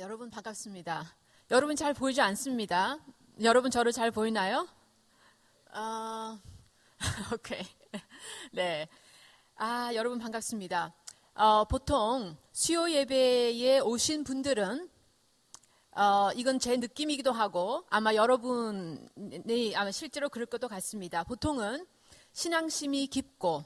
여러분 반갑습니다. 여러분 잘 보이지 않습니다. 여러분 저를 잘 보이나요? 오케이. 네. 여러분 반갑습니다. 보통 수요 예배에 오신 분들은 이건 제 느낌이기도 하고 아마 여러분이 실제로 그럴 것도 같습니다. 보통은 신앙심이 깊고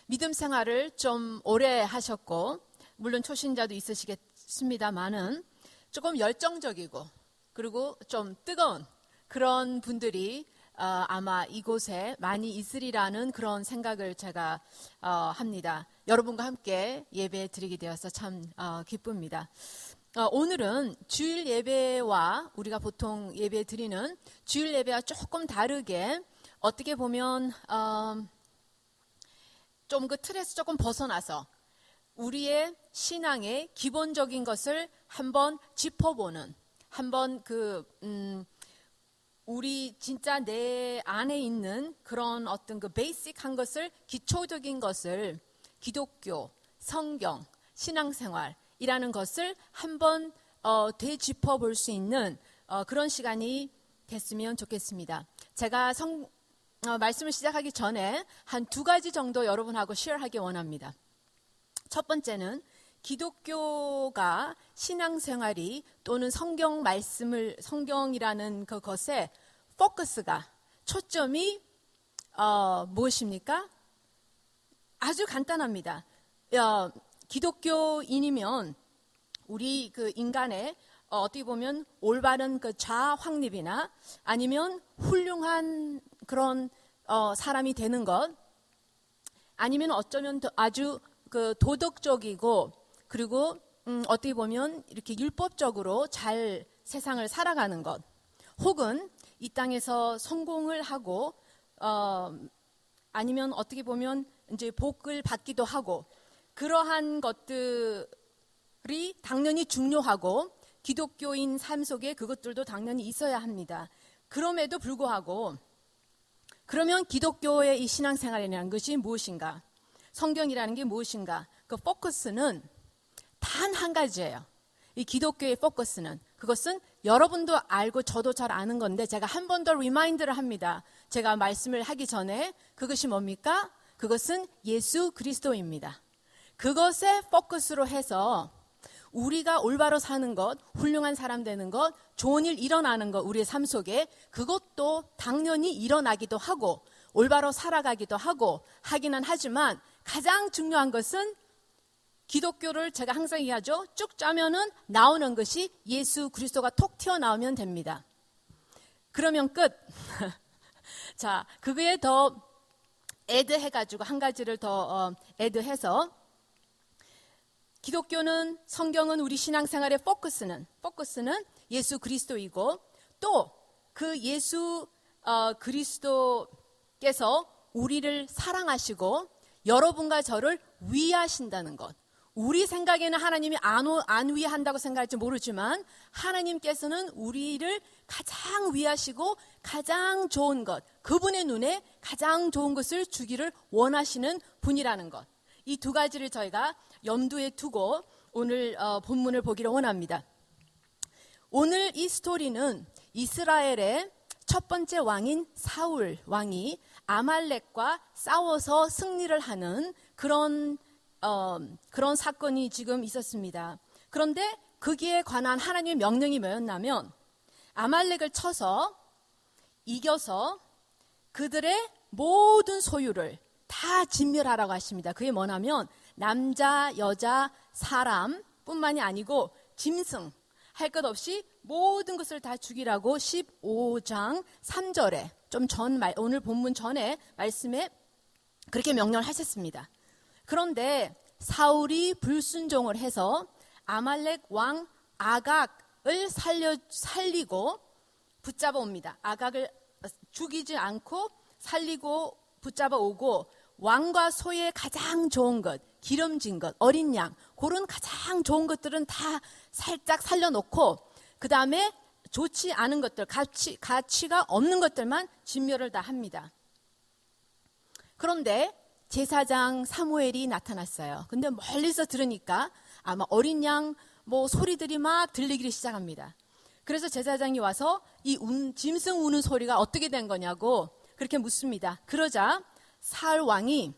믿음 생활을 좀 오래 하셨고 물론 초신자도 있으시겠습니다만은 조금 열정적이고 그리고 좀 뜨거운 그런 분들이 아마 이곳에 많이 있으리라는 그런 생각을 제가 합니다. 여러분과 함께 예배 드리게 되어서 참 기쁩니다. 오늘은 주일 예배와 우리가 보통 예배 드리는 주일 예배와 조금 다르게 어떻게 보면 좀 그 틀에서 조금 벗어나서 우리의 신앙의 기본적인 것을 한번 짚어보는 한번 우리 진짜 내 안에 있는 그런 어떤 그 베이직한 것을 기초적인 것을 기독교, 성경, 신앙생활이라는 것을 한번 되짚어 볼 수 있는 그런 시간이 됐으면 좋겠습니다. 제가 말씀을 시작하기 전에 한 2가지 정도 여러분하고 쉐어하기 원합니다. 첫 번째는 기독교가 신앙생활이 또는 성경이라는 그것의 포커스가 초점이 무엇입니까? 아주 간단합니다. 기독교인이면 우리 그 인간의 어떻게 보면 올바른 그 자아 확립이나 아니면 훌륭한 그런 사람이 되는 것 아니면 어쩌면 아주 그 도덕적이고 그리고 어떻게 보면 이렇게 율법적으로 잘 세상을 살아가는 것 혹은 이 땅에서 성공을 하고 아니면 어떻게 보면 이제 복을 받기도 하고 그러한 것들이 당연히 중요하고 기독교인 삶 속에 그것들도 당연히 있어야 합니다. 그럼에도 불구하고 그러면 기독교의 이 신앙생활이라는 것이 무엇인가? 성경이라는 게 무엇인가? 그 포커스는 단 한 가지예요. 이 기독교의 포커스는 그것은 여러분도 알고 저도 잘 아는 건데 제가 한 번 더 리마인드를 합니다. 제가 말씀을 하기 전에 그것이 뭡니까? 그것은 예수 그리스도입니다. 그것에 포커스로 해서 우리가 올바로 사는 것, 훌륭한 사람 되는 것, 좋은 일 일어나는 것 우리의 삶 속에 그것도 당연히 일어나기도 하고 올바로 살아가기도 하기는 하지만 가장 중요한 것은 기독교를 제가 항상 얘기하죠. 쭉 짜면은 나오는 것이 예수 그리스도가 톡 튀어나오면 됩니다. 그러면 끝. 자, 그거에 더 애드해가지고 한 가지를 더 애드해서 기독교는 성경은 우리 신앙생활의 포커스는 예수 그리스도이고 또 그 예수 그리스도께서 우리를 사랑하시고 여러분과 저를 위하신다는 것. 우리 생각에는 하나님이 안 위한다고 생각할지 모르지만 하나님께서는 우리를 가장 위하시고 가장 좋은 것, 그분의 눈에 가장 좋은 것을 주기를 원하시는 분이라는 것. 이 2가지를 저희가 염두에 두고 오늘 본문을 보기를 원합니다. 오늘 이 스토리는 이스라엘의 첫 번째 왕인 사울 왕이 아말렉과 싸워서 승리를 하는 그런 사건이 지금 있었습니다. 그런데 거기에 관한 하나님의 명령이 뭐였냐면 아말렉을 쳐서 이겨서 그들의 모든 소유를 다 진멸하라고 하십니다. 그게 뭐냐면 남자, 여자, 사람 뿐만이 아니고 짐승 할 것 없이 모든 것을 다 죽이라고 15장 3절에 오늘 본문 전에 말씀에 그렇게 명령을 하셨습니다. 그런데 사울이 불순종을 해서 아말렉 왕 아각을 살리고 붙잡아 옵니다. 아각을 죽이지 않고 살리고 붙잡아 오고 왕과 소의 가장 좋은 것, 기름진 것, 어린 양 그런 가장 좋은 것들은 다 살짝 살려놓고 그 다음에 좋지 않은 것들, 가치가 없는 것들만 진멸을 다 합니다. 그런데 제사장 사무엘이 나타났어요. 근데 멀리서 들으니까 아마 어린 양 뭐 소리들이 막 들리기 시작합니다. 그래서 제사장이 와서 이 짐승 우는 소리가 어떻게 된 거냐고 그렇게 묻습니다. 그러자 사울 왕이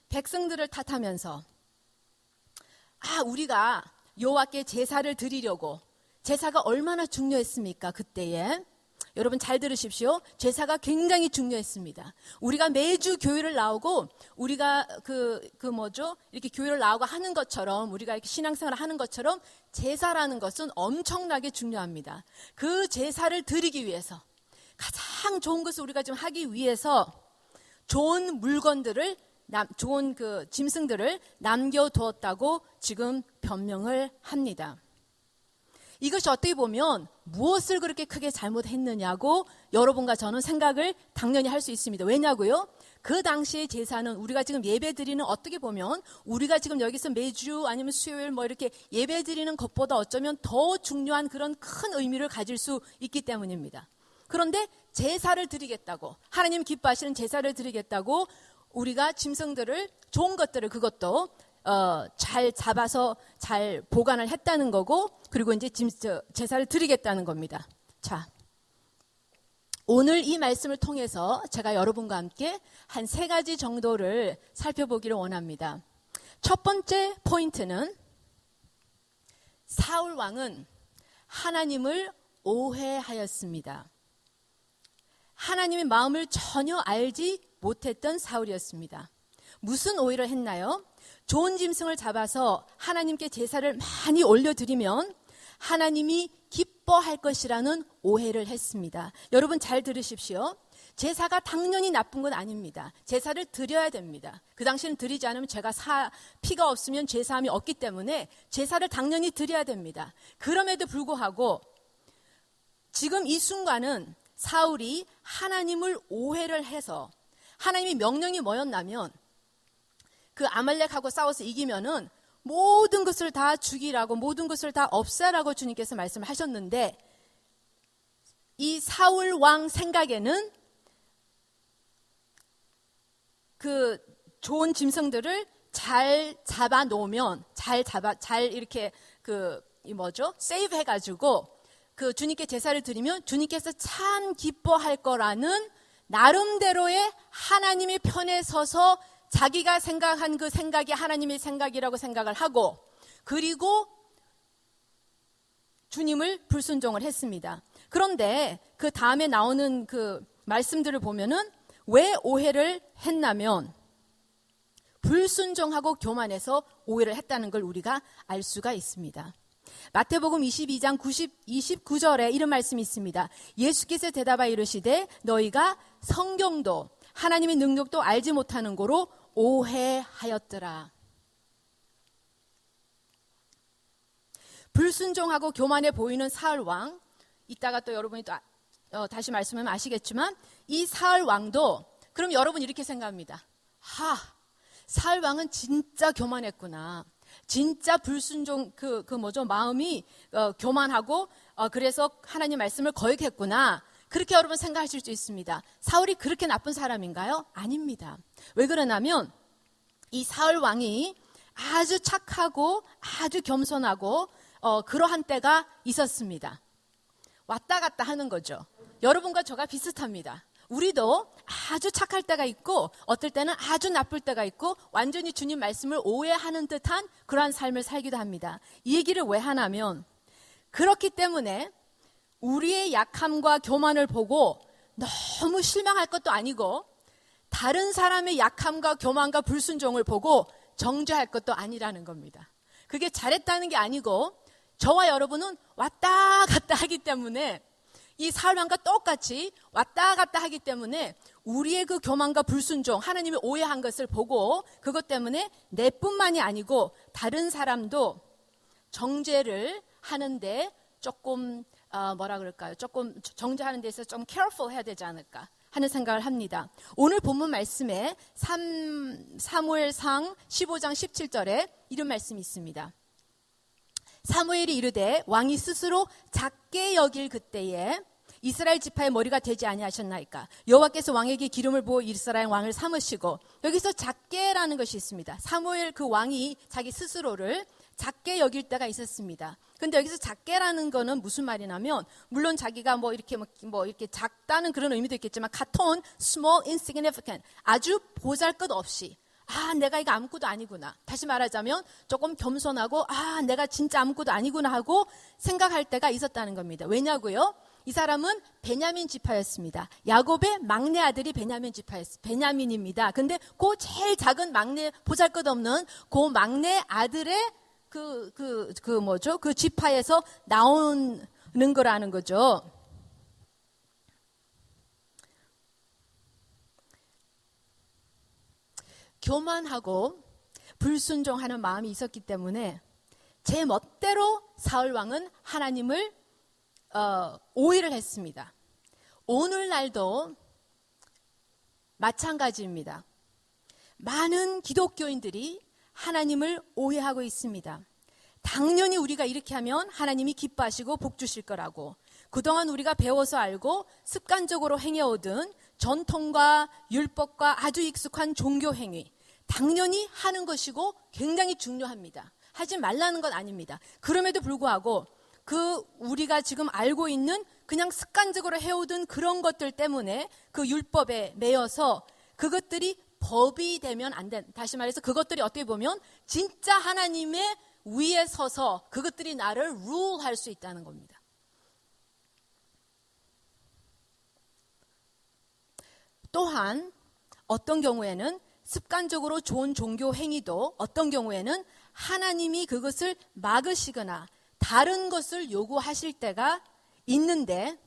백성들을 탓하면서 우리가 여호와께 제사를 드리려고, 제사가 얼마나 중요했습니까? 그때에 여러분 잘 들으십시오. 제사가 굉장히 중요했습니다. 우리가 매주 교회를 나오고 우리가 이렇게 교회를 나오고 하는 것처럼, 우리가 이렇게 신앙생활을 하는 것처럼 제사라는 것은 엄청나게 중요합니다. 그 제사를 드리기 위해서, 가장 좋은 것을 우리가 좀 하기 위해서 좋은 물건들을, 좋은 그 짐승들을 남겨두었다고 지금 변명을 합니다. 이것이 어떻게 보면 무엇을 그렇게 크게 잘못했느냐고 여러분과 저는 생각을 당연히 할 수 있습니다. 왜냐고요? 그 당시의 제사는 우리가 지금 예배 드리는, 어떻게 보면 우리가 지금 여기서 매주 아니면 수요일 뭐 이렇게 예배 드리는 것보다 어쩌면 더 중요한 그런 큰 의미를 가질 수 있기 때문입니다. 그런데 제사를 드리겠다고, 하나님 기뻐하시는 제사를 드리겠다고 우리가 짐승들을, 좋은 것들을, 그것도 잘 잡아서 잘 보관을 했다는 거고, 그리고 이제 제사를 드리겠다는 겁니다. 자, 오늘 이 말씀을 통해서 제가 여러분과 함께 한 3가지 정도를 살펴보기를 원합니다. 첫 번째 포인트는 사울 왕은 하나님을 오해하였습니다. 하나님의 마음을 전혀 알지 못했던 사울이었습니다. 무슨 오해를 했나요? 좋은 짐승을 잡아서 하나님께 제사를 많이 올려드리면 하나님이 기뻐할 것이라는 오해를 했습니다. 여러분 잘 들으십시오. 제사가 당연히 나쁜 건 아닙니다. 제사를 드려야 됩니다. 그 당시에는 드리지 않으면 피가 없으면 제사함이 없기 때문에 제사를 당연히 드려야 됩니다. 그럼에도 불구하고 지금 이 순간은 사울이 하나님을 오해를 해서, 하나님의 명령이 뭐였냐면 그 아말렉하고 싸워서 이기면은 모든 것을 다 죽이라고, 모든 것을 다 없애라고 주님께서 말씀하셨는데, 이 사울 왕 생각에는 그 좋은 짐승들을 잘 잡아 놓으면, 잘 이렇게 세이브 해가지고 그 주님께 제사를 드리면 주님께서 참 기뻐할 거라는 나름대로의 하나님의 편에 서서 자기가 생각한 그 생각이 하나님의 생각이라고 생각을 하고, 그리고 주님을 불순종을 했습니다. 그런데 그 다음에 나오는 그 말씀들을 보면은 왜 오해를 했냐면 불순종하고 교만해서 오해를 했다는 걸 우리가 알 수가 있습니다. 마태복음 22장 29절에 이런 말씀이 있습니다. 예수께서 대답하여 이르시되 너희가 성경도 하나님의 능력도 알지 못하는 고로 오해하였더라. 불순종하고 교만해 보이는 사울 왕, 이따가 또 여러분이 또 다시 말씀하면 아시겠지만 이 사울 왕도, 그럼 여러분 이렇게 생각합니다. 사울 왕은 진짜 교만했구나. 진짜 불순종 마음이 교만하고 그래서 하나님 말씀을 거역했구나. 그렇게 여러분 생각하실 수 있습니다. 사울이 그렇게 나쁜 사람인가요? 아닙니다. 왜 그러냐면 이 사울 왕이 아주 착하고 아주 겸손하고 그러한 때가 있었습니다. 왔다 갔다 하는 거죠. 여러분과 저가 비슷합니다. 우리도 아주 착할 때가 있고 어떨 때는 아주 나쁠 때가 있고 완전히 주님 말씀을 오해하는 듯한 그러한 삶을 살기도 합니다. 이 얘기를 왜 하냐면 그렇기 때문에 우리의 약함과 교만을 보고 너무 실망할 것도 아니고 다른 사람의 약함과 교만과 불순종을 보고 정죄할 것도 아니라는 겁니다. 그게 잘했다는 게 아니고 저와 여러분은 왔다 갔다 하기 때문에 이 사울 왕과 똑같이 왔다 갔다 하기 때문에 우리의 그 교만과 불순종, 하나님이 오해한 것을 보고 그것 때문에 내뿐만이 아니고 다른 사람도 정죄를 하는데 조금 조금 정죄하는 데서 좀 careful 해야 되지 않을까 하는 생각을 합니다. 오늘 본문 말씀에 사무엘상 15장 17절에 이런 말씀이 있습니다. 사무엘이 이르되 왕이 스스로 작게 여길 그때에 이스라엘 지파의 머리가 되지 아니하셨나이까. 여호와께서 왕에게 기름을 부어 이스라엘 왕을 삼으시고, 여기서 작게라는 것이 있습니다. 사무엘 그 왕이 자기 스스로를 작게 여길 때가 있었습니다. 근데 여기서 작게라는 거는 무슨 말이냐면, 물론 자기가 뭐 이렇게 작다는 그런 의미도 있겠지만, 카톤, small, insignificant, 아주 보잘것없이, 내가 이거 아무것도 아니구나. 다시 말하자면 조금 겸손하고, 내가 진짜 아무것도 아니구나 하고 생각할 때가 있었다는 겁니다. 왜냐고요? 이 사람은 베냐민 지파였습니다. 야곱의 막내 아들이 베냐민입니다. 근데 그 제일 작은 막내, 보잘것없는 그 막내 아들의 그 지파에서 나오는 거라는 거죠. 교만하고 불순종하는 마음이 있었기 때문에 제 멋대로 사울 왕은 하나님을 오해를 했습니다. 오늘날도 마찬가지입니다. 많은 기독교인들이 하나님을 오해하고 있습니다. 당연히 우리가 이렇게 하면 하나님이 기뻐하시고 복 주실 거라고, 그동안 우리가 배워서 알고 습관적으로 행해오던 전통과 율법과 아주 익숙한 종교 행위, 당연히 하는 것이고 굉장히 중요합니다. 하지 말라는 건 아닙니다. 그럼에도 불구하고 우리가 지금 알고 있는 그냥 습관적으로 해오던 그런 것들 때문에 그 율법에 매여서 그것들이 법이 되면 안 된다. 다시 말해서 그것들이 어떻게 보면 진짜 하나님의 위에 서서 그것들이 나를 룰할 수 있다는 겁니다. 또한 어떤 경우에는 습관적으로 좋은 종교 행위도 어떤 경우에는 하나님이 그것을 막으시거나 다른 것을 요구하실 때가 있는데,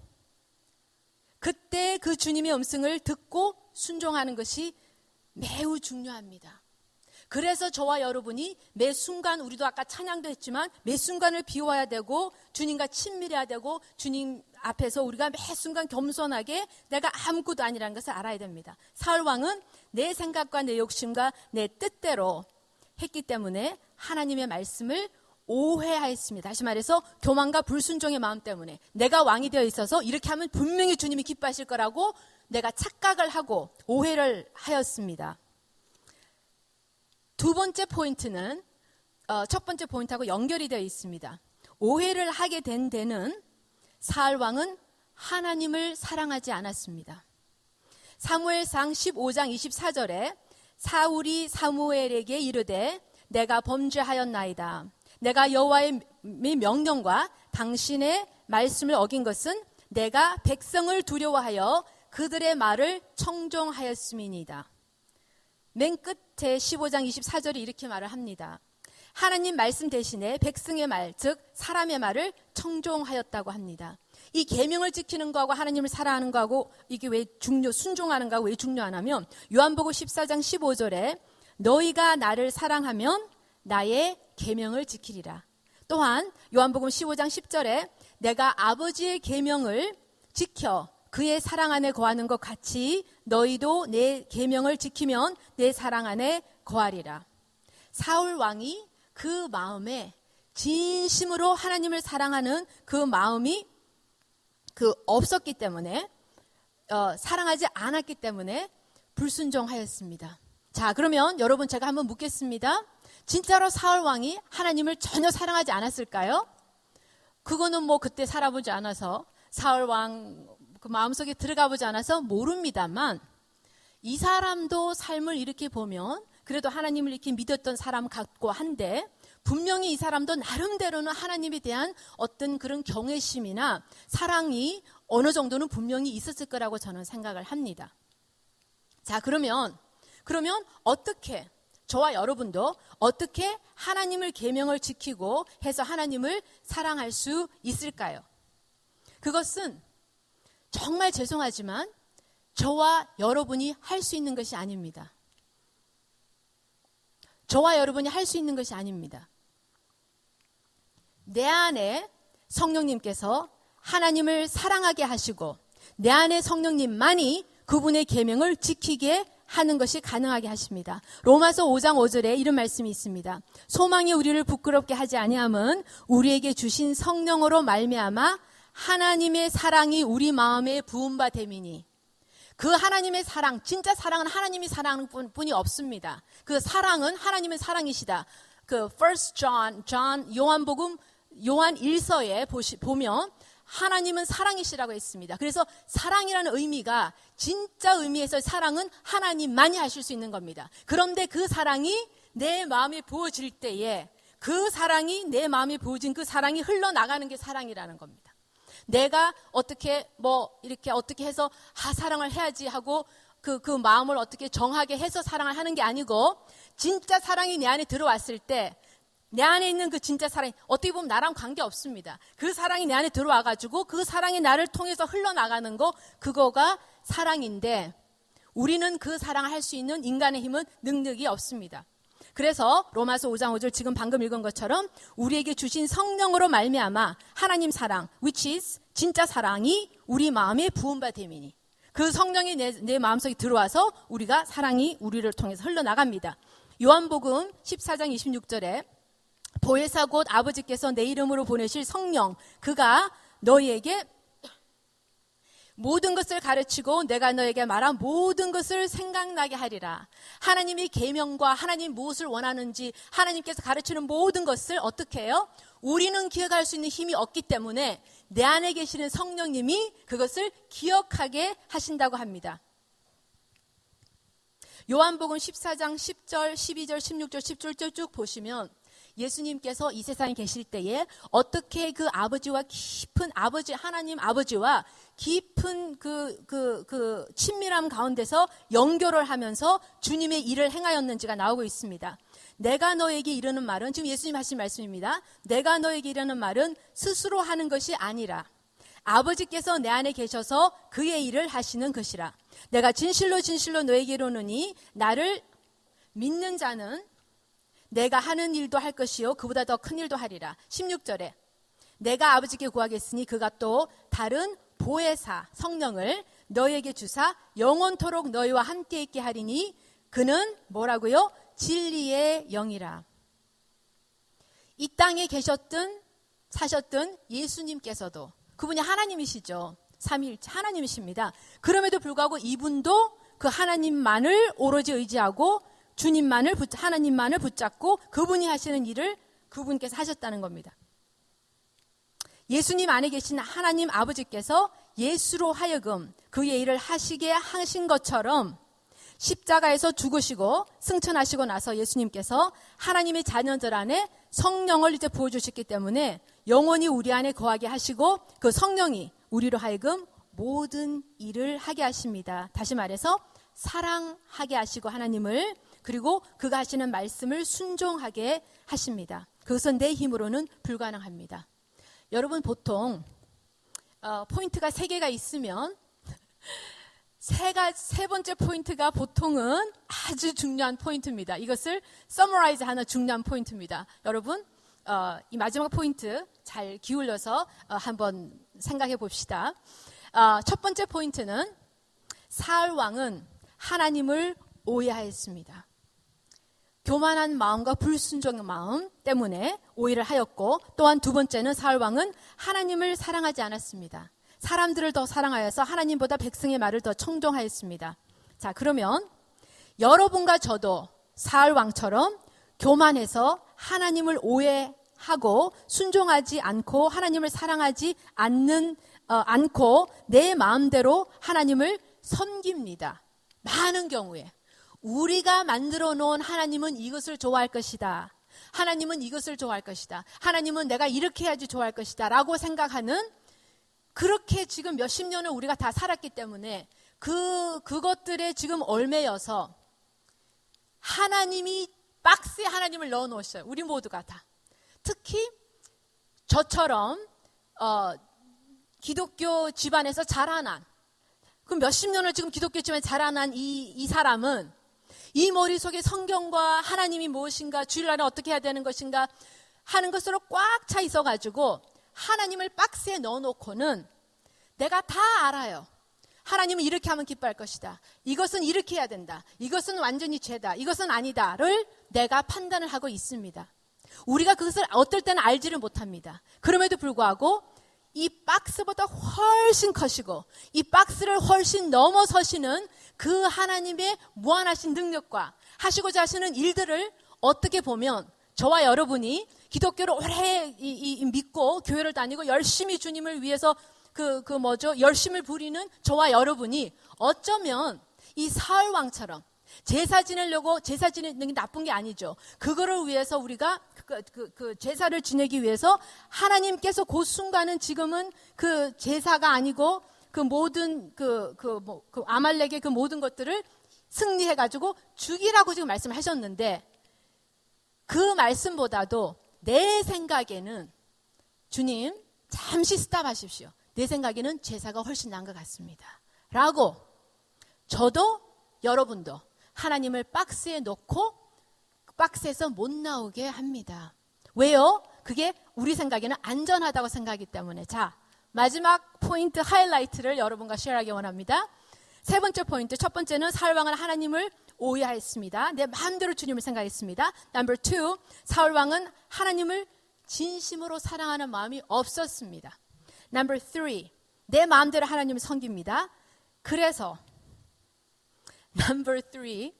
그때 그 주님의 음성을 듣고 순종하는 것이 매우 중요합니다. 그래서 저와 여러분이 매 순간, 우리도 아까 찬양도 했지만 매 순간을 비워야 되고 주님과 친밀해야 되고 주님 앞에서 우리가 매 순간 겸손하게 내가 아무것도 아니라는 것을 알아야 됩니다. 사울 왕은 내 생각과 내 욕심과 내 뜻대로 했기 때문에 하나님의 말씀을 오해하였습니다. 다시 말해서 교만과 불순종의 마음 때문에 내가 왕이 되어 있어서 이렇게 하면 분명히 주님이 기뻐하실 거라고 내가 착각을 하고 오해를 하였습니다. 두 번째 포인트는 첫 번째 포인트하고 연결이 되어 있습니다. 오해를 하게 된 데는 사울 왕은 하나님을 사랑하지 않았습니다. 사무엘상 15장 24절에 사울이 사무엘에게 이르되 내가 범죄하였나이다. 내가 여호와의 명령과 당신의 말씀을 어긴 것은 내가 백성을 두려워하여 그들의 말을 청종하였음이니이다. 맨 끝에 15장 24절이 이렇게 말을 합니다. 하나님 말씀 대신에 백성의 말, 즉 사람의 말을 청종하였다고 합니다. 이 계명을 지키는 거하고 하나님을 사랑하는 거하고 이게 왜 순종하는 거하고 왜 중요하냐면 요한복음 14장 15절에 너희가 나를 사랑하면 나의 계명을 지키리라. 또한 요한복음 15장 10절에 내가 아버지의 계명을 지켜 그의 사랑 안에 거하는 것 같이 너희도 내 계명을 지키면 내 사랑 안에 거하리라. 사울 왕이 그 마음에 진심으로 하나님을 사랑하는 그 마음이 없었기 때문에 사랑하지 않았기 때문에 불순종하였습니다. 자, 그러면 여러분 제가 한번 묻겠습니다. 진짜로 사울 왕이 하나님을 전혀 사랑하지 않았을까요? 그거는 뭐 그때 살아보지 않아서 사울 왕 그 마음속에 들어가 보지 않아서 모릅니다만 이 사람도 삶을 이렇게 보면 그래도 하나님을 이렇게 믿었던 사람 같고 한데 분명히 이 사람도 나름대로는 하나님에 대한 어떤 그런 경외심이나 사랑이 어느 정도는 분명히 있었을 거라고 저는 생각을 합니다. 자, 그러면 어떻게 저와 여러분도 어떻게 하나님을 계명을 지키고 해서 하나님을 사랑할 수 있을까요? 그것은 정말 죄송하지만 저와 여러분이 할 수 있는 것이 아닙니다. 저와 여러분이 할 수 있는 것이 아닙니다. 내 안에 성령님께서 하나님을 사랑하게 하시고 내 안에 성령님만이 그분의 계명을 지키게 하는 것이 가능하게 하십니다. 로마서 5장 5절에 이런 말씀이 있습니다. 소망이 우리를 부끄럽게 하지 아니함은 우리에게 주신 성령으로 말미암아 하나님의 사랑이 우리 마음에 부은 바 됨이니. 그 하나님의 사랑, 진짜 사랑은 하나님이 사랑하는 분이 없습니다. 그 사랑은 하나님의 사랑이시다. 그 First John 요한복음 요한 1서에 보면 하나님은 사랑이시라고 했습니다. 그래서 사랑이라는 의미가 진짜 의미에서 사랑은 하나님만이 하실 수 있는 겁니다. 그런데 그 사랑이 내 마음에 부어질 때에 그 사랑이 내 마음에 부어진 그 사랑이 흘러나가는 게 사랑이라는 겁니다. 내가 어떻게 이렇게 어떻게 해서 사랑을 해야지 하고 그 마음을 어떻게 정하게 해서 사랑을 하는 게 아니고 진짜 사랑이 내 안에 들어왔을 때 내 안에 있는 그 진짜 사랑이 어떻게 보면 나랑 관계없습니다. 그 사랑이 내 안에 들어와가지고 그 사랑이 나를 통해서 흘러나가는 거 그거가 사랑인데 우리는 그 사랑을 할 수 있는 인간의 힘은 능력이 없습니다. 그래서 로마서 5장 5절 지금 방금 읽은 것처럼 우리에게 주신 성령으로 말미암아 하나님 사랑 which is 진짜 사랑이 우리 마음에 부은 바 됨이니 그 성령이 내 마음속에 들어와서 우리가 사랑이 우리를 통해서 흘러나갑니다. 요한복음 14장 26절에 보혜사 곧 아버지께서 내 이름으로 보내실 성령 그가 너희에게 모든 것을 가르치고 내가 너에게 말한 모든 것을 생각나게 하리라. 하나님의 계명과 하나님 무엇을 원하는지 하나님께서 가르치는 모든 것을 어떻게 해요? 우리는 기억할 수 있는 힘이 없기 때문에 내 안에 계시는 성령님이 그것을 기억하게 하신다고 합니다. 요한복음 14장 10절, 12절, 16절, 17절 쭉 보시면 예수님께서 이 세상에 계실 때에 어떻게 그 아버지와 깊은 하나님 아버지와 깊은 그 친밀함 가운데서 연결을 하면서 주님의 일을 행하였는지가 나오고 있습니다. 내가 너에게 이르는 말은 지금 예수님 하신 말씀입니다. 내가 너에게 이르는 말은 스스로 하는 것이 아니라 아버지께서 내 안에 계셔서 그의 일을 하시는 것이라. 내가 진실로 진실로 너에게 이르노니 나를 믿는 자는 내가 하는 일도 할 것이요 그보다 더 큰 일도 하리라. 16절에 내가 아버지께 구하겠으니 그가 또 다른 보혜사 성령을 너희에게 주사 영원토록 너희와 함께 있게 하리니 그는 뭐라고요? 진리의 영이라. 이 땅에 계셨든 사셨든 예수님께서도 그분이 하나님이시죠. 삼위일체 하나님이십니다. 그럼에도 불구하고 이분도 그 하나님만을 오로지 의지하고 하나님만을 붙잡고 그분이 하시는 일을 그분께서 하셨다는 겁니다. 예수님 안에 계신 하나님 아버지께서 예수로 하여금 그의 일을 하시게 하신 것처럼 십자가에서 죽으시고 승천하시고 나서 예수님께서 하나님의 자녀들 안에 성령을 이제 부어주셨기 때문에 영원히 우리 안에 거하게 하시고 그 성령이 우리로 하여금 모든 일을 하게 하십니다. 다시 말해서 사랑하게 하시고 하나님을 그리고 그가 하시는 말씀을 순종하게 하십니다. 그것은 내 힘으로는 불가능합니다. 여러분 보통 포인트가 3개가 있으면 세 번째 포인트가 보통은 아주 중요한 포인트입니다. 이것을 서머라이즈 하는 중요한 포인트입니다. 여러분 이 마지막 포인트 잘 기울여서 한번 생각해 봅시다. 첫 번째 포인트는 사울 왕은 하나님을 오해하였습니다. 교만한 마음과 불순종의 마음 때문에 오해를 하였고 또한 두 번째는 사울 왕은 하나님을 사랑하지 않았습니다. 사람들을 더 사랑하여서 하나님보다 백성의 말을 더 청종하였습니다. 자, 그러면 여러분과 저도 사울 왕처럼 교만해서 하나님을 오해하고 순종하지 않고 하나님을 사랑하지 않고 내 마음대로 하나님을 섬깁니다. 많은 경우에 우리가 만들어 놓은 하나님은 이것을 좋아할 것이다. 하나님은 이것을 좋아할 것이다. 하나님은 내가 이렇게 해야지 좋아할 것이다. 라고 생각하는 그렇게 지금 몇십 년을 우리가 다 살았기 때문에 그것들에 지금 얽매여서 하나님이 박스에 하나님을 넣어 놓으셨어요. 우리 모두가 다. 특히 저처럼 기독교 집안에서 자라난 그 몇십 년을 지금 기독교 집안에 자라난 이 사람은 이 머릿속에 성경과 하나님이 무엇인가 주일날에 어떻게 해야 되는 것인가 하는 것으로 꽉 차 있어가지고 하나님을 박스에 넣어놓고는 내가 다 알아요. 하나님은 이렇게 하면 기뻐할 것이다. 이것은 이렇게 해야 된다. 이것은 완전히 죄다. 이것은 아니다를 내가 판단을 하고 있습니다. 우리가 그것을 어떨 때는 알지를 못합니다. 그럼에도 불구하고 이 박스보다 훨씬 커시고 이 박스를 훨씬 넘어서시는 그 하나님의 무한하신 능력과 하시고자 하시는 일들을 어떻게 보면 저와 여러분이 기독교를 오래 믿고 교회를 다니고 열심히 주님을 위해서 열심을 부리는 저와 여러분이 어쩌면 이 사울 왕처럼 제사 지내려고, 제사 지내는 게 나쁜 게 아니죠. 그거를 위해서 우리가 그 제사를 지내기 위해서 하나님께서 그 순간은 지금은 그 제사가 아니고 그 모든 아말렉의 그 모든 것들을 승리해가지고 죽이라고 지금 말씀을 하셨는데, 그 말씀보다도 내 생각에는 주님 잠시 스탑하십시오. 내 생각에는 제사가 훨씬 나은 것 같습니다. 라고 저도 여러분도 하나님을 박스에 넣고 박스에서 못 나오게 합니다. 왜요? 그게 우리 생각에는 안전하다고 생각하기 때문에. 자, 마지막 포인트 하이라이트를 여러분과 쉐어하기 원합니다. 세 번째 포인트, 첫 번째는 사울왕은 하나님을 오해했습니다. 내 마음대로 주님을 생각했습니다. Number 2, 사울왕은 하나님을 진심으로 사랑하는 마음이 없었습니다. Number 3, 내 마음대로 하나님을 섬깁니다. 그래서 Number 3,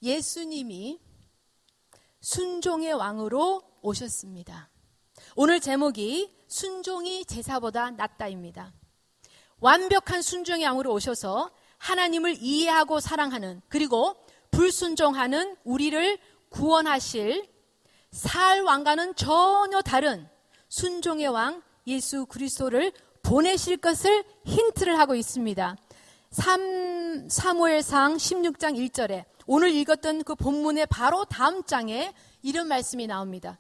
예수님이 순종의 왕으로 오셨습니다. 오늘 제목이 순종이 제사보다 낫다입니다. 완벽한 순종의 왕으로 오셔서 하나님을 이해하고 사랑하는, 그리고 불순종하는 우리를 구원하실 살 왕과는 전혀 다른 순종의 왕 예수 그리스도를 보내실 것을 힌트를 하고 있습니다. 사무엘상 16장 1절에 오늘 읽었던 그 본문의 바로 다음 장에 이런 말씀이 나옵니다.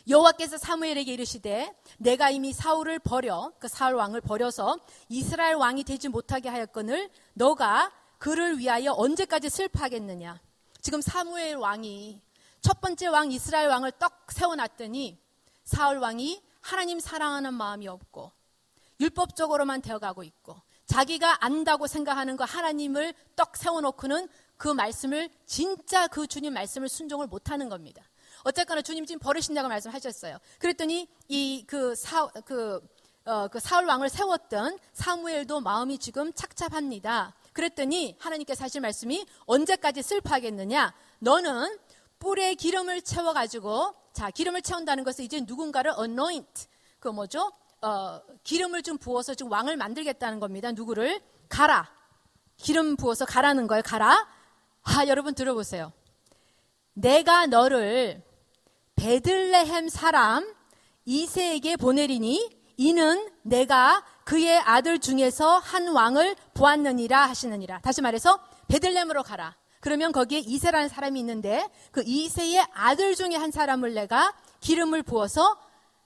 여호와께서 사무엘에게 이르시되 내가 이미 사울을 버려, 그 사울 왕을 버려서 이스라엘 왕이 되지 못하게 하였거늘 너가 그를 위하여 언제까지 슬퍼하겠느냐. 지금 사무엘 왕이 첫 번째 왕 이스라엘 왕을 떡 세워놨더니 사울 왕이 하나님 사랑하는 마음이 없고 율법적으로만 되어가고 있고 자기가 안다고 생각하는 거 하나님을 떡 세워놓고는 그 말씀을 진짜 그 주님 말씀을 순종을 못하는 겁니다. 어쨌거나 주님 지금 버리신다고 말씀하셨어요. 그랬더니 사울 왕을 세웠던 사무엘도 마음이 지금 착잡합니다. 그랬더니 하나님께서 하신 말씀이 언제까지 슬퍼하겠느냐. 너는 뿔에 기름을 채워가지고, 자, 기름을 채운다는 것은 이제 누군가를 anoint, 기름을 좀 부어서 지금 왕을 만들겠다는 겁니다. 누구를? 가라. 기름 부어서 가라는 거예요. 가라. 여러분 들어보세요. 내가 너를 베들레헴 사람 이새에게 보내리니 이는 내가 그의 아들 중에서 한 왕을 보았느니라 하시느니라. 다시 말해서 베들레헴으로 가라. 그러면 거기에 이새라는 사람이 있는데 그 이새의 아들 중에 한 사람을 내가 기름을 부어서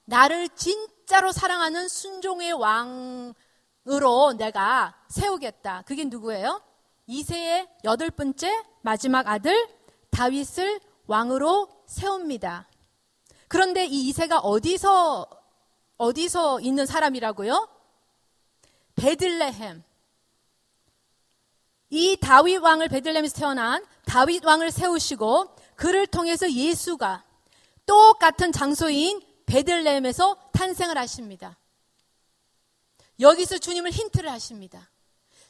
나를 진짜로 사랑하는 순종의 왕으로 내가 세우겠다. 그게 누구예요? 이새의 8번째 마지막 아들 다윗을 왕으로 세웁니다. 그런데 이 이새가 어디서 있는 사람이라고요? 베들레헴. 이 다윗 왕을 베들레헴에서 태어난 다윗 왕을 세우시고 그를 통해서 예수가 똑같은 장소인 베들레헴에서 탄생을 하십니다. 여기서 주님을 힌트를 하십니다.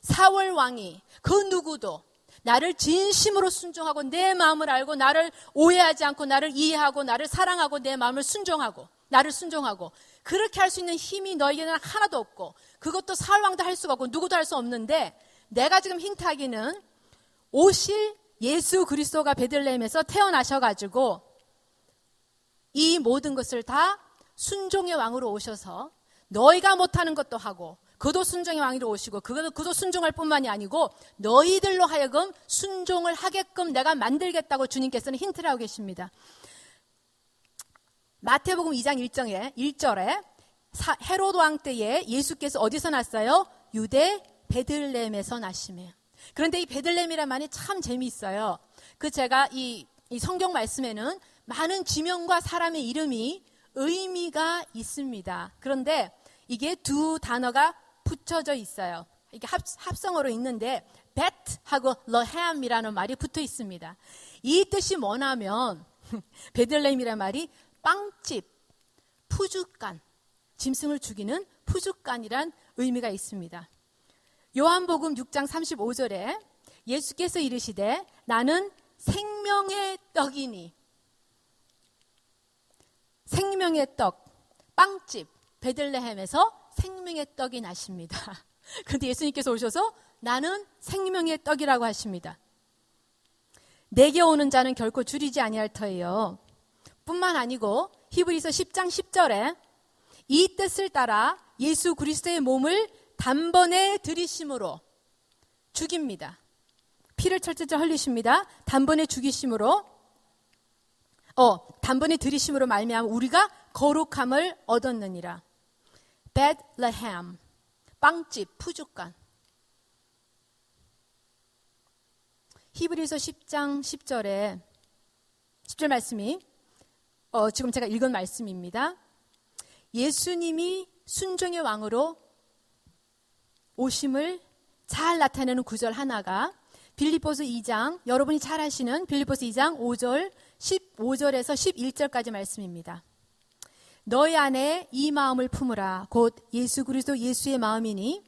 사울 왕이 그 누구도 나를 진심으로 순종하고 내 마음을 알고 나를 오해하지 않고 나를 이해하고 나를 사랑하고 내 마음을 순종하고 나를 순종하고 그렇게 할 수 있는 힘이 너에게는 하나도 없고 그것도 사울 왕도 할 수가 없고 누구도 할 수 없는데 내가 지금 힌트하기는 오실 예수 그리스도가 베들레헴에서 태어나셔가지고 이 모든 것을 다 순종의 왕으로 오셔서 너희가 못하는 것도 하고 그도 순종의 왕으로 오시고 그도 순종할 뿐만이 아니고 너희들로 하여금 순종을 하게끔 내가 만들겠다고 주님께서는 힌트를 하고 계십니다. 마태복음 2장 1절에 헤로드 왕 때에 예수께서 어디서 났어요? 유대 베들레헴에서 나시매. 그런데 이 베들레헴이란 말이 참 재미있어요. 제가 이 성경 말씀에는 많은 지명과 사람의 이름이 의미가 있습니다. 그런데 이게 두 단어가 붙여져 있어요. 이게 합성어로 있는데 벳하고 러햄이라는 말이 붙어 있습니다. 이 뜻이 뭐냐면 베들레헴이라는 말이 빵집, 푸주간, 짐승을 죽이는 푸주간이란 의미가 있습니다. 요한복음 6장 35절에 예수께서 이르시되 나는 생명의 떡이니 생명의 떡, 빵집 베들레헴에서 생명의 떡이 나십니다. 그런데 예수님께서 오셔서 나는 생명의 떡이라고 하십니다. 내게 오는 자는 결코 줄이지 아니할 터예요. 뿐만 아니고 히브리서 10장 10절에 이 뜻을 따라 예수 그리스도의 몸을 단번에 들이심으로 죽입니다. 피를 철저히 흘리십니다. 단번에 죽이심으로 단번에 들이심으로 말미암아 우리가 거룩함을 얻었느니라. 베들레헴, 빵집, 푸주간. 히브리서 10장 10절에 10절 말씀이 지금 제가 읽은 말씀입니다. 예수님이 순종의 왕으로 오심을 잘 나타내는 구절 하나가 빌립보서 2장, 여러분이 잘 아시는 빌립보서 2장 5절, 15절에서 11절까지 말씀입니다. 너희 안에 이 마음을 품으라. 곧 예수 그리스도 예수의 마음이니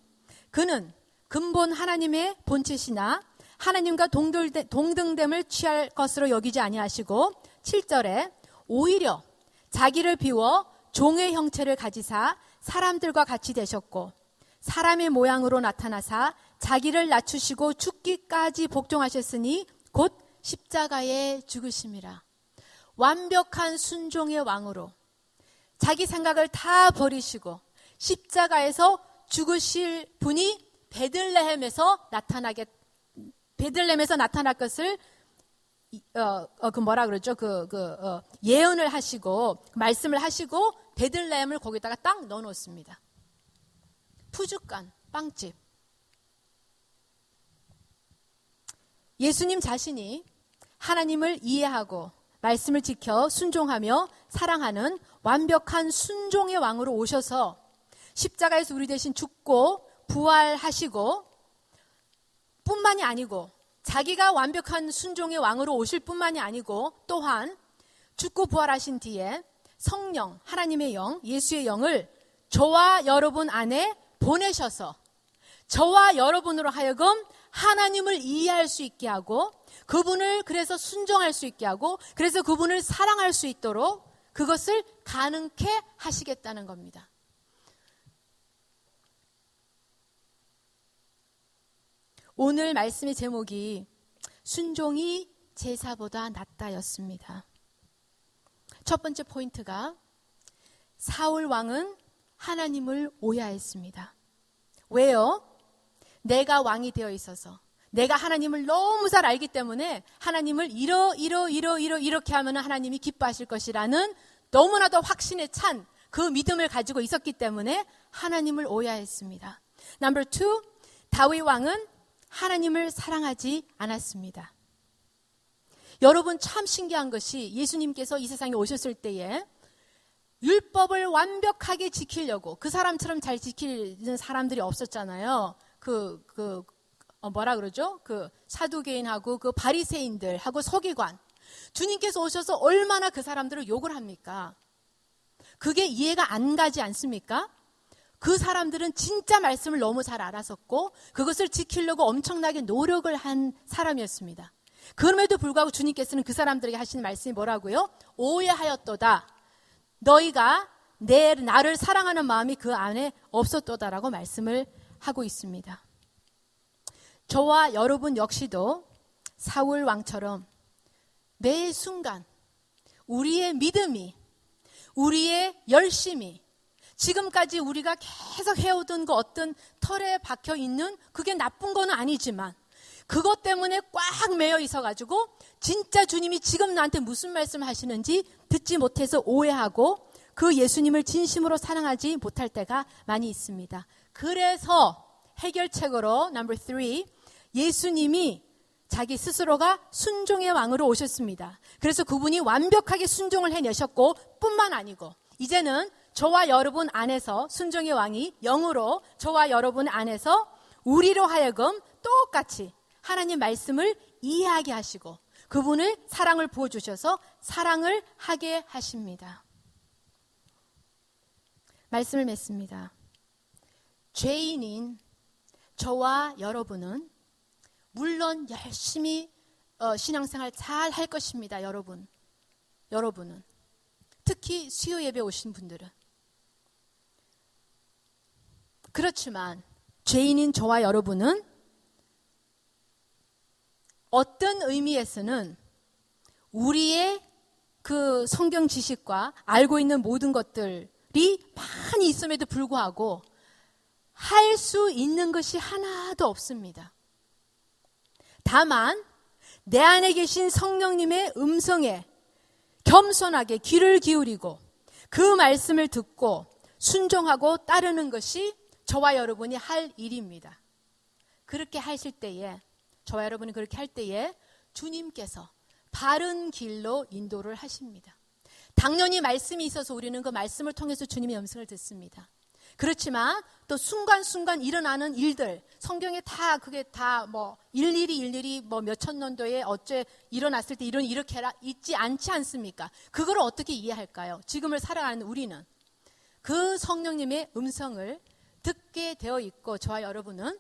그는 근본 하나님의 본체시나 하나님과 동등됨을 취할 것으로 여기지 아니하시고 7절에 오히려 자기를 비워 종의 형체를 가지사 사람들과 같이 되셨고 사람의 모양으로 나타나사 자기를 낮추시고 죽기까지 복종하셨으니 곧 십자가에 죽으심이라. 완벽한 순종의 왕으로 자기 생각을 다 버리시고 십자가에서 죽으실 분이 베들레헴에서 나타날 것을 예언을 하시고 말씀을 하시고 베들레헴을 거기다가 딱 넣어놓습니다. 푸주간, 빵집. 예수님 자신이 하나님을 이해하고 말씀을 지켜 순종하며 사랑하는 완벽한 순종의 왕으로 오셔서 십자가에서 우리 대신 죽고 부활하시고 뿐만이 아니고 자기가 완벽한 순종의 왕으로 오실 뿐만이 아니고 또한 죽고 부활하신 뒤에 성령, 하나님의 영, 예수의 영을 저와 여러분 안에 보내셔서 저와 여러분으로 하여금 하나님을 이해할 수 있게 하고 그분을 그래서 순종할 수 있게 하고 그래서 그분을 사랑할 수 있도록 그것을 가능케 하시겠다는 겁니다. 오늘 말씀의 제목이 순종이 제사보다 낫다였습니다. 첫 번째 포인트가 사울 왕은 하나님을 오해했습니다. 왜요? 내가 왕이 되어 있어서 내가 하나님을 너무 잘 알기 때문에 하나님을 이렇게 하면 하나님이 기뻐하실 것이라는 너무나도 확신에 찬 그 믿음을 가지고 있었기 때문에 하나님을 오해했습니다. 넘버 2, 다윗 왕은 하나님을 사랑하지 않았습니다. 여러분 참 신기한 것이 예수님께서 이 세상에 오셨을 때에 율법을 완벽하게 지키려고 그 사람처럼 잘 지키는 사람들이 없었잖아요. 그 사두개인하고 그 바리새인들하고 서기관. 주님께서 오셔서 얼마나 그 사람들을 욕을 합니까? 그게 이해가 안 가지 않습니까? 그 사람들은 진짜 말씀을 너무 잘 알았었고 그것을 지키려고 엄청나게 노력을 한 사람이었습니다. 그럼에도 불구하고 주님께서는 그 사람들에게 하시는 말씀이 뭐라고요? 오해하였도다. 너희가 나를 사랑하는 마음이 그 안에 없었도다라고 말씀을 하고 있습니다. 저와 여러분 역시도 사울 왕처럼 매 순간 우리의 믿음이 우리의 열심이 지금까지 우리가 계속 해오던 그 어떤 털에 박혀있는 그게 나쁜 건 아니지만 그것 때문에 꽉 매여 있어가지고 진짜 주님이 지금 나한테 무슨 말씀을 하시는지 듣지 못해서 오해하고 그 예수님을 진심으로 사랑하지 못할 때가 많이 있습니다. 그래서 해결책으로 넘버 3, 예수님이 자기 스스로가 순종의 왕으로 오셨습니다. 그래서 그분이 완벽하게 순종을 해내셨고 뿐만 아니고 이제는 저와 여러분 안에서 순종의 왕이 영으로 저와 여러분 안에서 우리로 하여금 똑같이 하나님 말씀을 이해하게 하시고 그분을 사랑을 부어주셔서 사랑을 하게 하십니다. 말씀을 맺습니다. 죄인인 저와 여러분은 물론 열심히 신앙생활 잘 할 것입니다. 여러분은. 특히 수요 예배 오신 분들은. 그렇지만 죄인인 저와 여러분은 어떤 의미에서는 우리의 그 성경 지식과 알고 있는 모든 것들이 많이 있음에도 불구하고 할 수 있는 것이 하나도 없습니다. 다만 내 안에 계신 성령님의 음성에 겸손하게 귀를 기울이고 그 말씀을 듣고 순종하고 따르는 것이 저와 여러분이 할 일입니다. 그렇게 하실 때에, 저와 여러분이 그렇게 할 때에 주님께서 바른 길로 인도를 하십니다. 당연히 말씀이 있어서 우리는 그 말씀을 통해서 주님의 음성을 듣습니다. 그렇지만 또 순간순간 일어나는 일들, 성경에 다 그게 다 뭐 일일이 뭐 몇천 년도에 어째 일어났을 때 이렇게 해라 있지 않지 않습니까? 그걸 어떻게 이해할까요? 지금을 살아가는 우리는 그 성령님의 음성을 듣게 되어 있고 저와 여러분은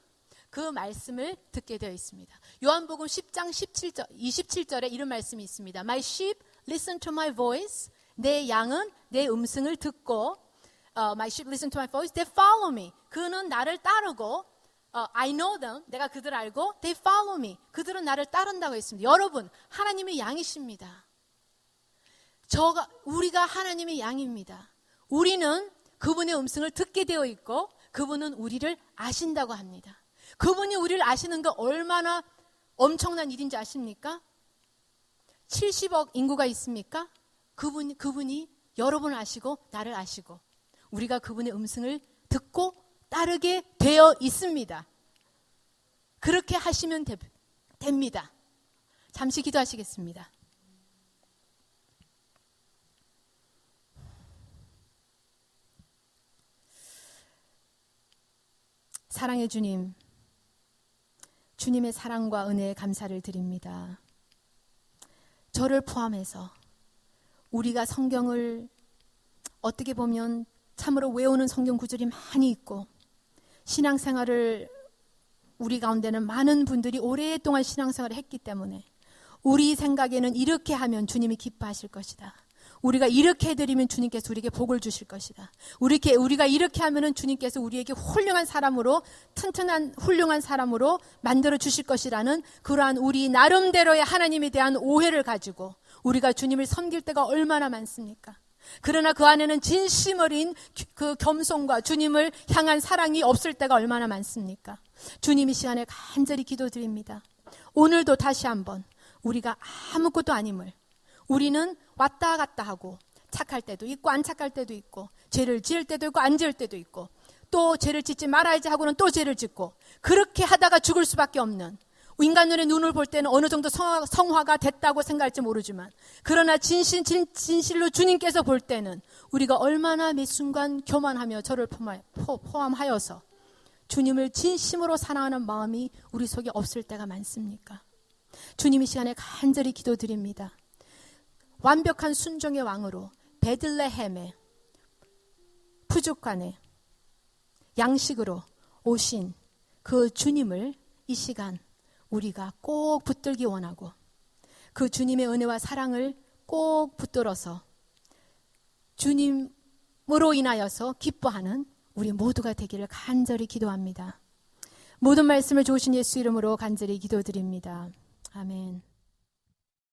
그 말씀을 듣게 되어 있습니다. 요한복음 10장 27절에 이런 말씀이 있습니다. My sheep listen to my voice. 내 양은 내 음성을 듣고 My sheep listen to my voice. They follow me. 그는 나를 따르고 I know them. 내가 그들을 알고 They follow me. 그들은 나를 따른다고 했습니다. 여러분, 하나님의 양이십니다. 우리가 하나님의 양입니다. 우리는 그분의 음성을 듣게 되어 있고 그분은 우리를 아신다고 합니다. 그분이 우리를 아시는 거 얼마나 엄청난 일인지 아십니까? 70억 인구가 있습니까? 그분이 여러분을 아시고 나를 아시고 우리가 그분의 음성을 듣고 따르게 되어 있습니다. 그렇게 하시면 됩니다. 잠시 기도하시겠습니다. 사랑의 주님, 주님의 사랑과 은혜에 감사를 드립니다. 저를 포함해서 우리가 성경을 어떻게 보면 참으로 외우는 성경 구절이 많이 있고 신앙생활을 우리 가운데는 많은 분들이 오랫동안 신앙생활을 했기 때문에 우리 생각에는 이렇게 하면 주님이 기뻐하실 것이다. 우리가 이렇게 해드리면 주님께서 우리에게 복을 주실 것이다. 우리가 이렇게 하면 주님께서 우리에게 훌륭한 사람으로 튼튼한 훌륭한 사람으로 만들어 주실 것이라는 그러한 우리 나름대로의 하나님에 대한 오해를 가지고 우리가 주님을 섬길 때가 얼마나 많습니까? 그러나 그 안에는 진심 어린 그 겸손과 주님을 향한 사랑이 없을 때가 얼마나 많습니까? 주님 이 시간에 간절히 기도드립니다. 오늘도 다시 한번 우리가 아무것도 아님을 우리는 왔다 갔다 하고 착할 때도 있고 안 착할 때도 있고 죄를 지을 때도 있고 안 지을 때도 있고 또 죄를 짓지 말아야지 하고는 또 죄를 짓고 그렇게 하다가 죽을 수밖에 없는 인간의 눈을 볼 때는 어느 정도 성화가 됐다고 생각할지 모르지만 그러나 진실로 주님께서 볼 때는 우리가 얼마나 매 순간 교만하며 저를 포함하여서 주님을 진심으로 사랑하는 마음이 우리 속에 없을 때가 많습니까? 주님 이 시간에 간절히 기도드립니다. 완벽한 순종의 왕으로 베들레헴의 푸죽간에 양식으로 오신 그 주님을 이 시간 우리가 꼭 붙들기 원하고 그 주님의 은혜와 사랑을 꼭 붙들어서 주님으로 인하여서 기뻐하는 우리 모두가 되기를 간절히 기도합니다. 모든 말씀을 주신 예수 이름으로 간절히 기도드립니다. 아멘.